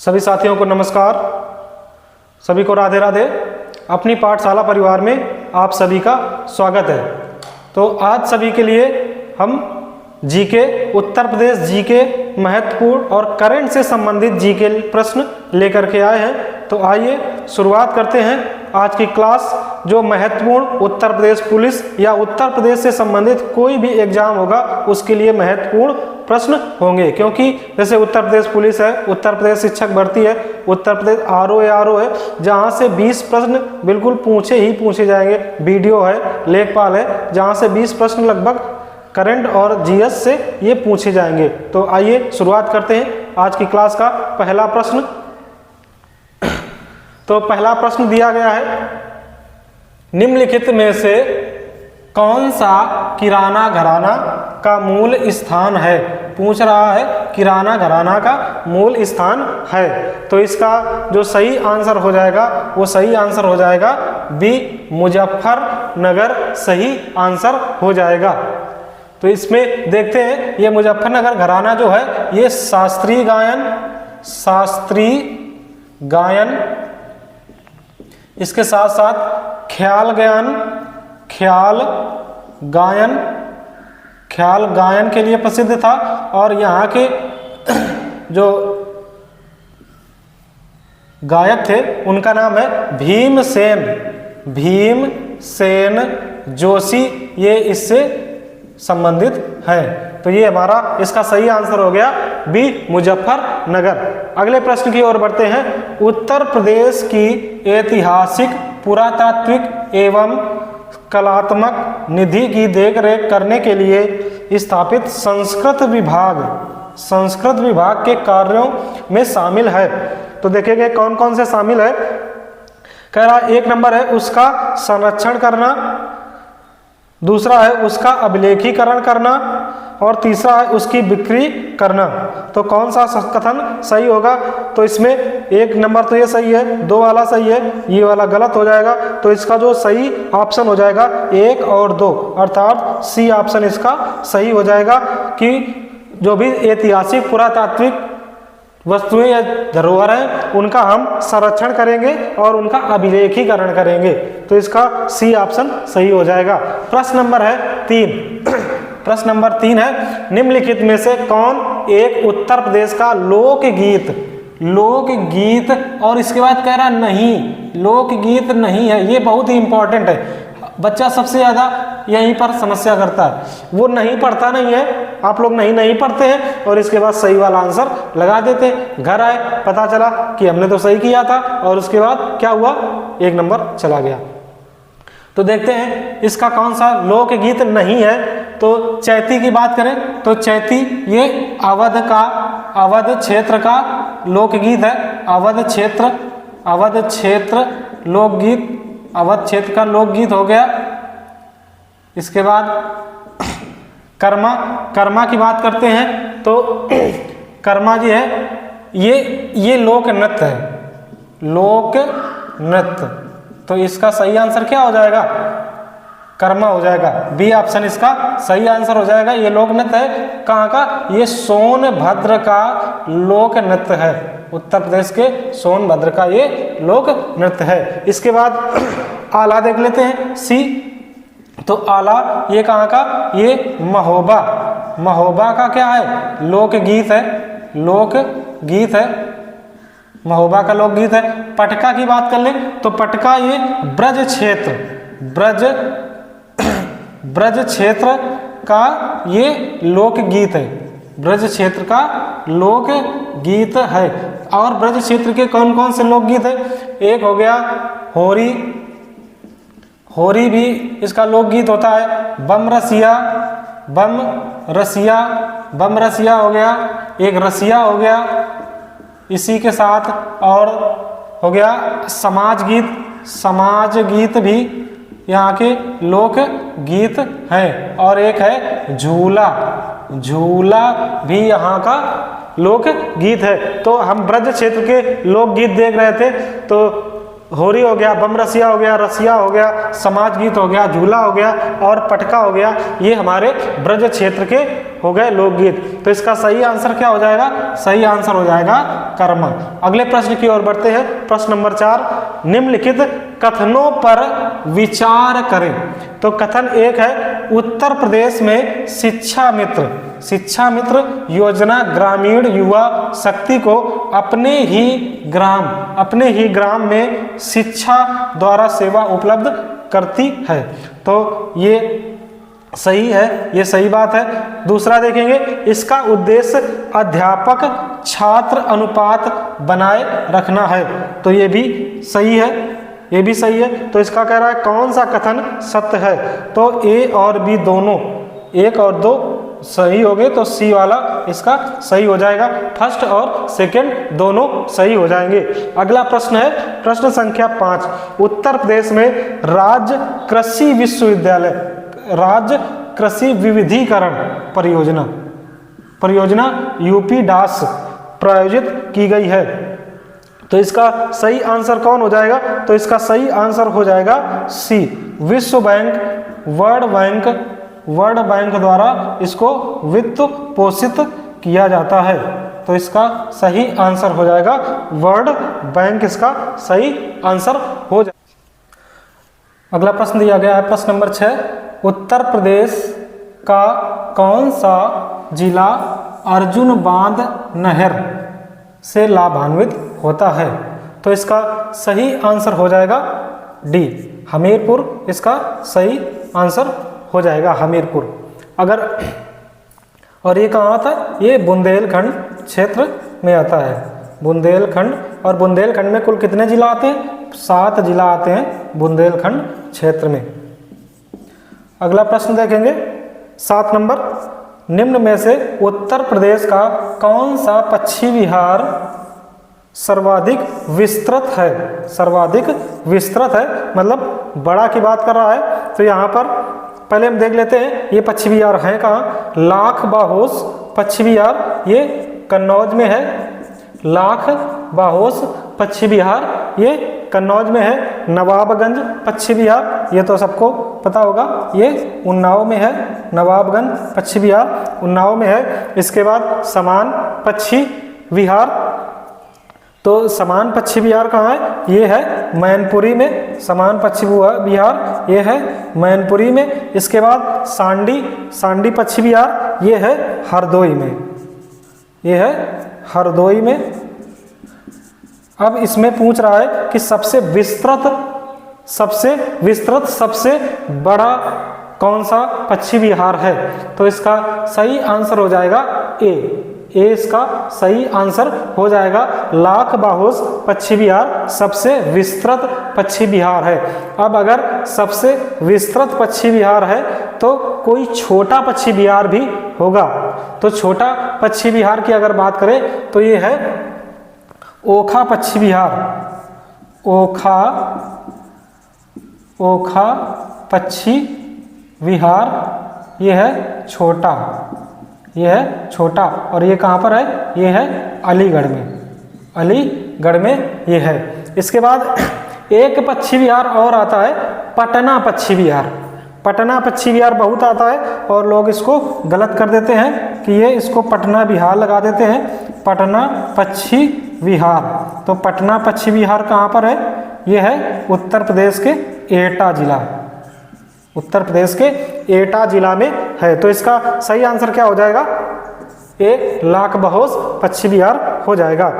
सभी साथियों को नमस्कार, सभी को राधे राधे। अपनी पाठशाला परिवार में आप सभी का स्वागत है। तो आज सभी के लिए हम जीके, उत्तर प्रदेश जीके महत्वपूर्ण और करंट से संबंधित जीके प्रश्न लेकर के आए हैं। तो आइए शुरुआत करते हैं आज की क्लास। जो महत्वपूर्ण उत्तर प्रदेश पुलिस या उत्तर प्रदेश से संबंधित कोई भी एग्जाम होगा उसके लिए महत्वपूर्ण प्रश्न होंगे, क्योंकि जैसे उत्तर प्रदेश पुलिस है, उत्तर प्रदेश शिक्षक भर्ती है, उत्तर प्रदेश आरओ है, जहां से 20 प्रश्न बिल्कुल पूछे जाएंगे। वीडियो है, लेखपाल है, जहां से 20 प्रश्न लगभग करंट और जीएस से ये पूछे जाएंगे। तो आइए शुरुआत करते हैं आज की क्लास का पहला प्रश्न। तो पहला प्रश्न दिया गया है, निम्नलिखित में से कौन सा किराना घराना का मूल स्थान है? पूछ रहा है किराना घराना का मूल स्थान है। तो इसका जो सही आंसर हो जाएगा वो सही आंसर हो जाएगा बी, मुजफ्फरनगर सही आंसर हो जाएगा। तो इसमें देखते हैं, ये मुजफ्फरनगर घराना जो है ये शास्त्रीय गायन, इसके साथ साथ ख्याल गायन के लिए प्रसिद्ध था। और यहाँ के जो गायक थे उनका नाम है भीमसेन जोशी, ये इससे संबंधित है। तो ये हमारा इसका सही आंसर हो गया बी, मुजफ्फरनगर। अगले प्रश्न की ओर बढ़ते हैं। उत्तर प्रदेश की ऐतिहासिक, पुरातात्विक एवं कलात्मक निधि की देखरेख करने के लिए स्थापित संस्कृत विभाग के कार्यों में शामिल है। तो देखेंगे कौन कौन से शामिल है। कह रहा एक नंबर है उसका संरक्षण करना, दूसरा है उसका अभिलेखीकरण करना, और तीसरा है उसकी बिक्री करना। तो कौन सा कथन सही होगा? तो इसमें एक नंबर तो ये सही है, 2 वाला सही है, ये वाला गलत हो जाएगा। तो इसका जो सही ऑप्शन हो जाएगा 1 और 2, अर्थात सी ऑप्शन इसका सही हो जाएगा कि जो भी ऐतिहासिक पुरातात्विक वस्तुएं या धरोहर हैं उनका हम संरक्षण करेंगे और उनका अभिलेखीकरण करेंगे। तो इसका सी ऑप्शन सही हो जाएगा। प्रश्न नंबर है 3। प्रश्न नंबर 3 है, निम्नलिखित में से कौन एक उत्तर प्रदेश का लोकगीत और इसके बाद कह रहा नहीं, लोकगीत नहीं है। ये बहुत ही इंपॉर्टेंट है, बच्चा सबसे ज्यादा यहीं पर समस्या करता है, वो नहीं पढ़ता नहीं है। आप लोग नहीं पढ़ते हैं और इसके बाद सही वाला आंसर लगा देते हैं। घर आए पता चला कि हमने तो सही किया था और उसके बाद क्या हुआ, 1 नंबर चला गया। तो देखते हैं इसका कौन सा लोकगीत नहीं है। तो चैती की बात करें तो चैती ये अवध क्षेत्र का लोकगीत है। अवध क्षेत्र लोकगीत, अवध क्षेत्र का लोकगीत हो गया। इसके बाद कर्मा की बात करते हैं तो कर्मा जी है ये लोक नृत्य है, लोक नृत्य। तो इसका सही आंसर क्या हो जाएगा? कर्मा हो जाएगा। बी ऑप्शन इसका सही आंसर हो जाएगा। ये लोक नृत्य है कहाँ का? ये सोनभद्र का लोक नृत्य है, उत्तर प्रदेश के सोनभद्र का ये लोक नृत्य है। इसके बाद आला देख लेते हैं, सी। तो आला ये कहाँ का? ये महोबा का क्या है? लोकगीत है, महोबा का लोकगीत है। पटका की बात कर ले तो पटका ये ब्रज क्षेत्र का ये लोकगीत है, ब्रज क्षेत्र का लोकगीत है। और ब्रज क्षेत्र के कौन कौन से लोकगीत है? एक हो गया होरी भी इसका लोकगीत होता है। बम रसिया हो गया, एक रसिया हो गया। इसी के साथ और हो गया समाज गीत भी यहाँ के लोक गीत है। और एक है झूला भी यहाँ का लोक गीत है। तो हम ब्रज क्षेत्र के लोकगीत देख रहे थे। तो होरी हो गया, बम रसिया हो गया, रसिया हो गया, समाज गीत हो गया, झूला हो गया और पटका हो गया। ये हमारे ब्रज क्षेत्र के हो गए लोकगीत। तो इसका सही आंसर क्या हो जाएगा? सही आंसर हो जाएगा कर्म। अगले प्रश्न की ओर बढ़ते हैं। प्रश्न नंबर 4, निम्नलिखित कथनों पर विचार करें। तो कथन एक है, उत्तर प्रदेश में शिक्षा मित्र योजना ग्रामीण युवा शक्ति को अपने ही ग्राम में शिक्षा द्वारा सेवा उपलब्ध करती है। तो ये सही है, ये सही बात है। दूसरा देखेंगे, इसका उद्देश्य अध्यापक छात्र अनुपात बनाए रखना है। तो ये भी सही है, ये भी सही है। तो इसका कह रहा है कौन सा कथन सत्य है? तो ए और बी दोनों, 1 और 2 सही हो गए, तो सी वाला इसका सही हो जाएगा। फर्स्ट और सेकंड दोनों सही हो जाएंगे। अगला प्रश्न है प्रश्न संख्या 5, उत्तर प्रदेश में राज्य कृषि विश्वविद्यालय, राज्य कृषि विविधीकरण परियोजना यूपी डास प्रायोजित की गई है। तो इसका सही आंसर कौन हो जाएगा? तो इसका सही आंसर हो जाएगा सी, विश्व बैंक वर्ल्ड बैंक द्वारा इसको वित्त पोषित किया जाता है। तो इसका सही आंसर हो जाएगा वर्ल्ड बैंक, इसका सही आंसर हो जाएगा। अगला प्रश्न दिया गया है प्रश्न नंबर 6, उत्तर प्रदेश का कौन सा जिला अर्जुन बांध नहर से लाभान्वित होता है? तो इसका सही आंसर हो जाएगा डी, हमीरपुर, इसका सही आंसर हो जाएगा हमीरपुर। अगर और ये कहाँ आता है? ये बुंदेलखंड क्षेत्र में आता है, बुंदेलखंड। और बुंदेलखंड में कुल कितने जिला आते हैं? 7 जिला आते हैं बुंदेलखंड क्षेत्र में। अगला प्रश्न देखेंगे 7 नंबर, निम्न में से उत्तर प्रदेश का कौन सा पक्षी विहार सर्वाधिक विस्तृत है? सर्वाधिक विस्तृत है मतलब बड़ा की बात कर रहा है। तो यहाँ पर पहले हम देख लेते हैं ये पक्षी विहार है कहाँ? लाख बाहोश पक्षी विहार, ये कन्नौज में है। लाख बाहोश पक्षी विहार ये कन्नौज में है। नवाबगंज पक्षी विहार, ये तो सबको पता होगा, ये उन्नाव में है। नवाबगंज पक्षी विहार उन्नाव में है। इसके बाद समान पक्षी विहार, तो समान पक्षी विहार कहाँ है? ये है मैनपुरी में। समान पक्षी विहार ये है मैनपुरी में। इसके बाद सांडी पक्षी विहार ये है हरदोई में, ये है हरदोई में। अब इसमें पूछ रहा है कि सबसे विस्तृत सबसे बड़ा कौन सा पक्षी विहार है? तो इसका सही आंसर हो जाएगा ए, इसका सही आंसर हो जाएगा। लाख बाहोश पक्षी विहार सबसे विस्तृत पक्षी विहार है। अब अगर सबसे विस्तृत पक्षी विहार है तो कोई छोटा पक्षी विहार भी होगा। तो छोटा पक्षी विहार की अगर बात करें तो ये है ओखा पक्षी विहार। ओखा पक्षी विहार ये है छोटा, ये है छोटा। और ये कहाँ पर है? ये है अलीगढ़ में ये है। इसके बाद एक पक्षी विहार और आता है पटना पक्षी विहार। पटना पक्षी विहार बहुत आता है और लोग इसको गलत कर देते हैं कि ये इसको पटना विहार लगा देते हैं। पटना पक्षी विहार, तो पटना पक्षी विहार कहाँ पर है? ये है उत्तर प्रदेश के एटा जिला, उत्तर प्रदेश के एटा जिला में है। तो इसका सही आंसर क्या हो जाएगा? ए, लाख बाहोश पक्षी विहार हो जाएगा।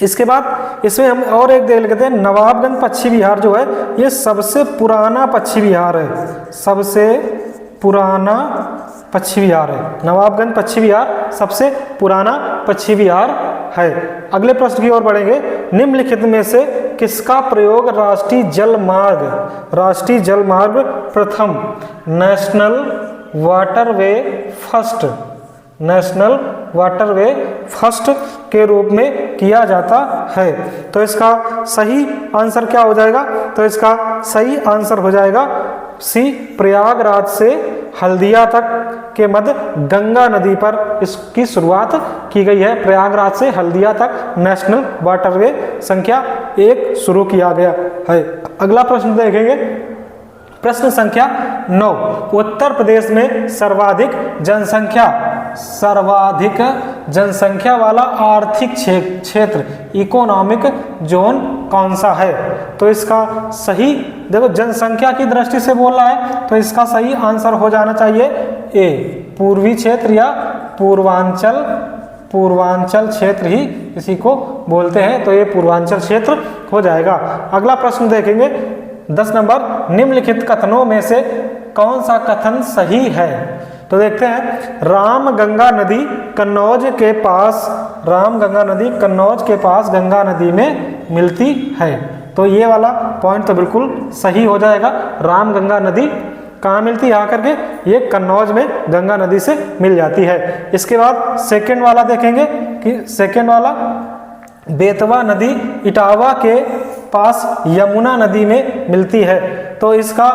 इसके बाद इसमें हम और एक देख लेते हैं, नवाबगंज पक्षी विहार जो है ये सबसे पुराना पक्षी विहार है। सबसे पुराना पक्षी विहार है नवाबगंज पक्षी विहार, सबसे पुराना पक्षी विहार है। अगले प्रश्न की ओर बढ़ेंगे। निम्नलिखित में से किसका प्रयोग राष्ट्रीय जल मार्ग प्रथम नेशनल वाटरवे फर्स्ट के रूप में किया जाता है? तो इसका सही आंसर क्या हो जाएगा? तो इसका सही आंसर हो जाएगा सी, प्रयागराज से हल्दिया तक के मध्य गंगा नदी पर इसकी शुरुआत की गई है। प्रयागराज से हल्दिया तक नेशनल वाटरवे संख्या 1 शुरू किया गया है। अगला प्रश्न देखेंगे प्रश्न संख्या 9, उत्तर प्रदेश में सर्वाधिक जनसंख्या वाला आर्थिक क्षेत्र इकोनॉमिक जोन कौन सा है? तो इसका सही, देखो जनसंख्या की दृष्टि से बोल रहा है तो इसका सही आंसर हो जाना चाहिए ए, पूर्वी क्षेत्र या पूर्वांचल क्षेत्र ही इसी को बोलते हैं, तो ये पूर्वांचल क्षेत्र हो जाएगा। अगला प्रश्न देखेंगे 10 नंबर, निम्नलिखित कथनों में से कौन सा कथन सही है? तो देखते हैं, रामगंगा नदी कन्नौज के पास गंगा नदी में मिलती है। तो ये वाला पॉइंट तो बिल्कुल सही हो जाएगा। रामगंगा नदी कहाँ मिलती है? आकर के ये कन्नौज में गंगा नदी से मिल जाती है। इसके बाद सेकंड वाला देखेंगे कि सेकंड वाला, बेतवा नदी इटावा के पास यमुना नदी में मिलती है। तो इसका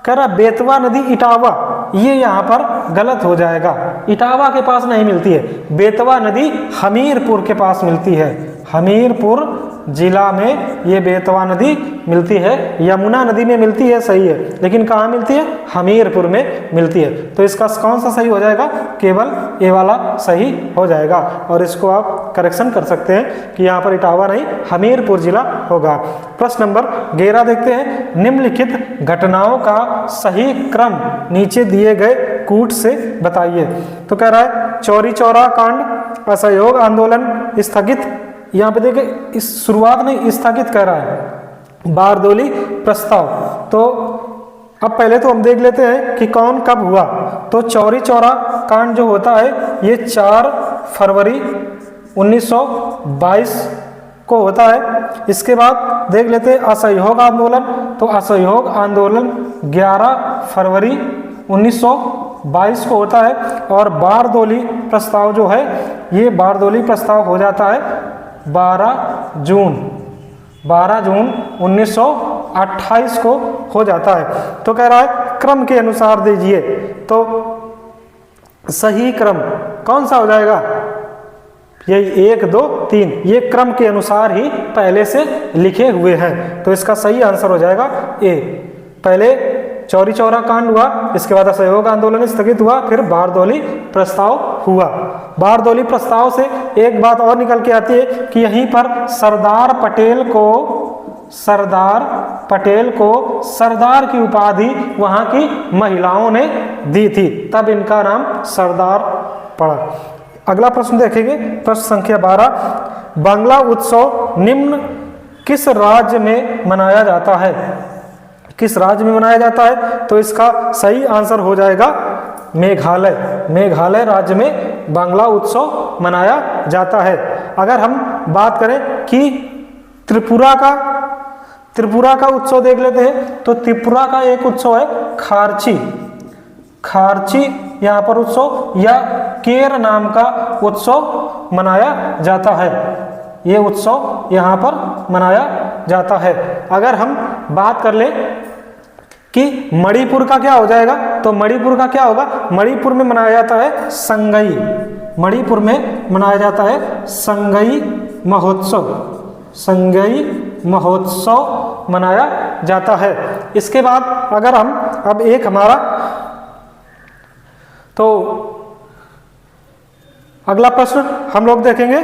कह रहा बेतवा नदी इटावा, ये यहाँ पर गलत हो जाएगा। इटावा के पास नहीं मिलती है, बेतवा नदी हमीरपुर के पास मिलती है। हमीरपुर जिला में ये बेतवा नदी मिलती है। यमुना नदी में मिलती है, सही है, लेकिन कहाँ मिलती है? हमीरपुर में मिलती है। तो इसका कौन सा सही हो जाएगा? केवल ए वाला सही हो जाएगा। और इसको आप करेक्शन कर सकते हैं कि यहाँ पर इटावा नहीं, हमीरपुर जिला होगा। प्रश्न नंबर 11 देखते हैं, निम्नलिखित घटनाओं का सही क्रम नीचे दिए गए कूट से बताइए। तो कह रहा है चौरी चौरा कांड, असहयोग आंदोलन स्थगित, यहाँ पे देखिए इस शुरुआत में स्थगित कह रहा है, बारदोली प्रस्ताव। तो अब पहले तो हम देख लेते हैं कि कौन कब हुआ। तो चौरी चौरा कांड जो होता है ये 4 फरवरी 1922 को होता है। इसके बाद देख लेते हैं असहयोग आंदोलन। तो असहयोग आंदोलन 11 फरवरी 1922 को होता है। और बारदोली प्रस्ताव जो है, ये बारदोली प्रस्ताव हो जाता है 12 जून 1928 को हो जाता है। तो कह रहा है क्रम के अनुसार दीजिए। तो सही क्रम कौन सा हो जाएगा? यही 1 2 3, ये क्रम के अनुसार ही पहले से लिखे हुए हैं। तो इसका सही आंसर हो जाएगा ए। पहले चौरी चौरा कांड हुआ, इसके बाद असहयोग आंदोलन स्थगित हुआ, फिर बारदोली प्रस्ताव हुआ। बारदोली प्रस्ताव से एक बात और निकल के आती है कि यहीं पर सरदार सरदार की उपाधि वहां की महिलाओं ने दी थी, तब इनका नाम सरदार पड़ा। अगला प्रश्न देखेंगे, प्रश्न संख्या 12, बांग्ला उत्सव निम्न किस राज्य में मनाया जाता है? किस राज्य में मनाया जाता है? तो इसका सही आंसर हो जाएगा मेघालय। मेघालय राज्य में बांग्ला उत्सव मनाया जाता है। अगर हम बात करें कि त्रिपुरा का उत्सव देख लेते हैं। तो त्रिपुरा का एक उत्सव है खारची यहाँ पर उत्सव, या केर नाम का उत्सव मनाया जाता है। ये उत्सव यहाँ पर मनाया जाता है। अगर हम बात कर ले कि मणिपुर का क्या हो जाएगा, तो मणिपुर का क्या होगा? मणिपुर में मनाया जाता है संगई। मणिपुर में मनाया जाता है संगई महोत्सव मनाया जाता है। इसके बाद अगर हम अब एक हमारा, तो अगला प्रश्न हम लोग देखेंगे,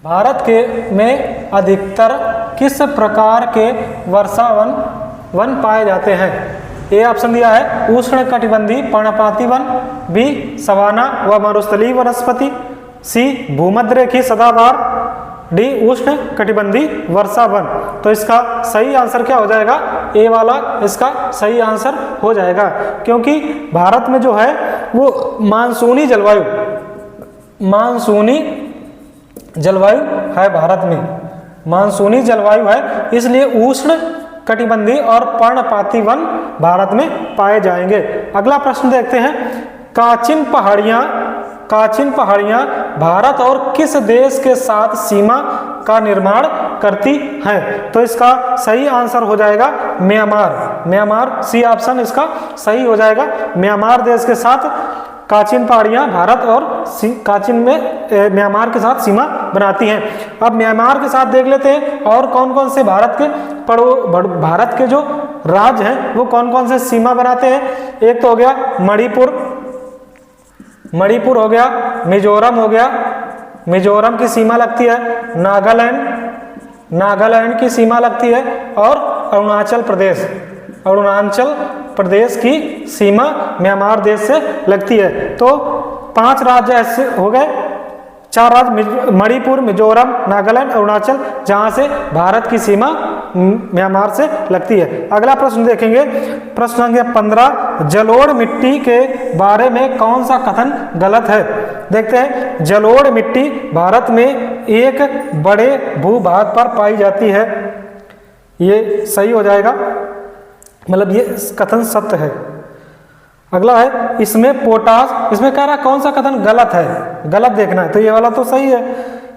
भारत में अधिकतर किस प्रकार के वर्षावन पाए जाते हैं? ए ऑप्शन दिया है उष्ण कटिबंधीय पर्णपाती वन, बी सवाना व मरुस्थलीय वनस्पति, सी भूमध्यरेखीय सदाबहार, डी उष्ण कटिबंधीय वर्षा वन। तो इसका सही आंसर क्या हो जाएगा? ए वाला इसका सही आंसर हो जाएगा, क्योंकि भारत में जो है वो मानसूनी जलवायु है। भारत में मानसूनी जलवायु है, इसलिए उष्ण कटिबंधीय और पर्णपाती वन भारत में पाए जाएंगे। अगला प्रश्न देखते हैं, काचिन पहाड़ियां भारत और किस देश के साथ सीमा का निर्माण करती हैं? तो इसका सही आंसर हो जाएगा म्यांमार। सी ऑप्शन इसका सही हो जाएगा। म्यांमार देश के साथ काचिन पहाड़ियां भारत और म्यांमार के साथ सीमा बनाती हैं। अब म्यांमार के साथ देख लेते हैं और कौन कौन से भारत के भारत के जो राज्य हैं वो कौन कौन से सीमा बनाते हैं? एक तो हो गया मणिपुर हो गया, मिजोरम हो गया, मिजोरम की सीमा लगती है, नागालैंड की सीमा लगती है, और अरुणाचल प्रदेश की सीमा म्यांमार देश से लगती है। तो 5 राज्य ऐसे हो गए, 4 राज्य मणिपुर, मिजोरम, नागालैंड, अरुणाचल, जहां से भारत की सीमा म्यांमार से लगती है। अगला प्रश्न देखेंगे, प्रश्न संख्या 15, जलोढ़ मिट्टी के बारे में कौन सा कथन गलत है? देखते हैं, जलोढ़ मिट्टी भारत में एक बड़े भूभाग पर पाई जाती है, ये सही हो जाएगा, मतलब ये कथन सत्य है। अगला है, इसमें पोटास, इसमें कह रहा कौन सा कथन गलत है, गलत देखना है, तो ये वाला तो सही है।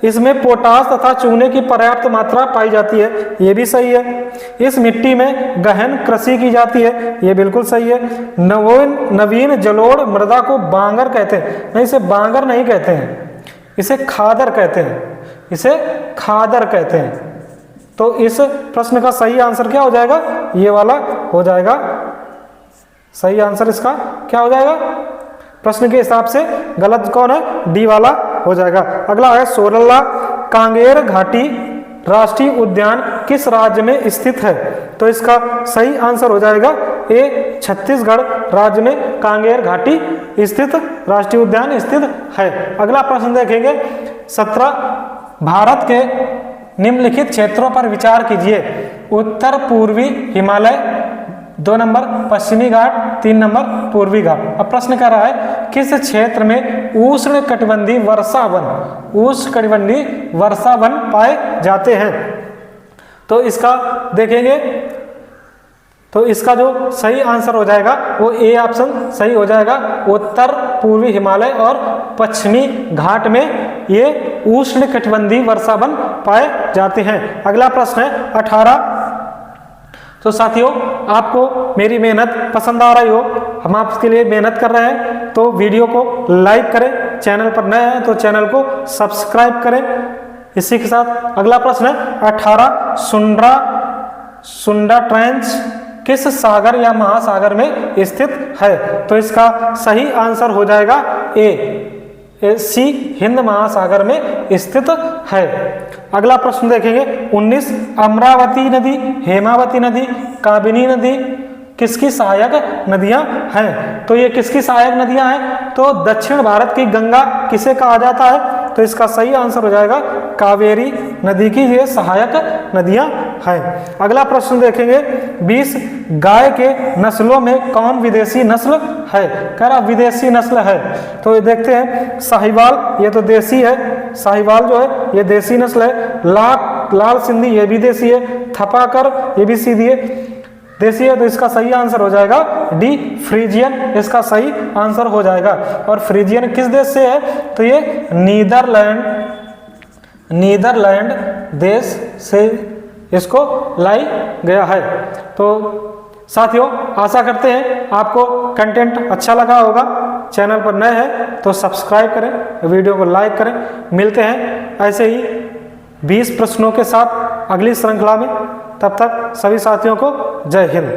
इसमें पोटास तथा चूने की पर्याप्त मात्रा पाई जाती है, ये भी सही है। इस मिट्टी में गहन कृषि की जाती है, ये बिल्कुल सही है। नवीन जलोढ़ मृदा को बांगर कहते हैं, नहीं इसे बांगर नहीं कहते हैं, इसे खादर कहते हैं, तो इस प्रश्न का सही आंसर क्या हो जाएगा? ये वाला हो जाएगा सही आंसर। इसका क्या हो जाएगा? प्रश्न के हिसाब से गलत कौन है? डी वाला हो जाएगा। अगला है, सोरला कांगेर घाटी राष्ट्रीय उद्यान किस राज्य में स्थित है? तो इसका सही आंसर हो जाएगा ए, छत्तीसगढ़ राज्य में कांगेर घाटी स्थित राष्ट्रीय उद्यान स्थित है। अगला प्रश्न देखेंगे, 17, भारत के निम्नलिखित क्षेत्रों पर विचार कीजिए। उत्तर पूर्वी हिमालय, 2 नंबर पश्चिमी घाट, 3 नंबर पूर्वी घाट। अब प्रश्न कर रहा है, किस क्षेत्र में उष्णकटिबंधीय वर्षा वन पाए जाते हैं? तो इसका देखेंगे, तो इसका जो सही आंसर हो जाएगा वो ए ऑप्शन सही हो जाएगा। उत्तर पूर्वी हिमालय और पश्चिमी घाट में ये उष्णकटिबंधीय वर्षा वन पाए जाते हैं। अगला प्रश्न है 18। तो साथियों, आपको मेरी मेहनत पसंद आ रही हो, हम आपके लिए मेहनत कर रहे हैं, तो वीडियो को लाइक करें, चैनल पर नए हैं तो चैनल को सब्सक्राइब करें। इसी के साथ अगला प्रश्न है 18, सुंडा ट्रेंच किस सागर या महासागर में स्थित है? तो इसका सही आंसर हो जाएगा ए, सी, हिंद महासागर में स्थित है। अगला प्रश्न देखेंगे 19, अमरावती नदी, हेमावती नदी, काबिनी नदी किसकी सहायक नदियां हैं? तो ये किसकी सहायक नदियां हैं? तो दक्षिण भारत की गंगा किसे कहा जाता है? तो इसका सही आंसर हो जाएगा कावेरी नदी की ये सहायक नदियां हैं। अगला प्रश्न देखेंगे 20, गाय के नस्लों में कौन विदेशी नस्ल है? कह रहा विदेशी नस्ल है, तो ये देखते हैं, साहिवाल ये तो देसी है, साहिवाल जो है ये देसी नस्ल है, लाल सिंधी ये भी देसी है, थपाकर ये भी सीधी है, देसी है, तो इसका सही आंसर हो जाएगा डी, फ्रीजियन इसका सही आंसर हो जाएगा। और फ्रीजियन किस देश से है? तो ये नीदरलैंड देश से इसको लाई गया है। तो साथियों, आशा करते हैं आपको कंटेंट अच्छा लगा होगा। चैनल पर नए हैं तो सब्सक्राइब करें, वीडियो को लाइक करें। मिलते हैं ऐसे ही 20 प्रश्नों के साथ अगली श्रृंखला में। तब तक सभी साथियों को जय हिंद।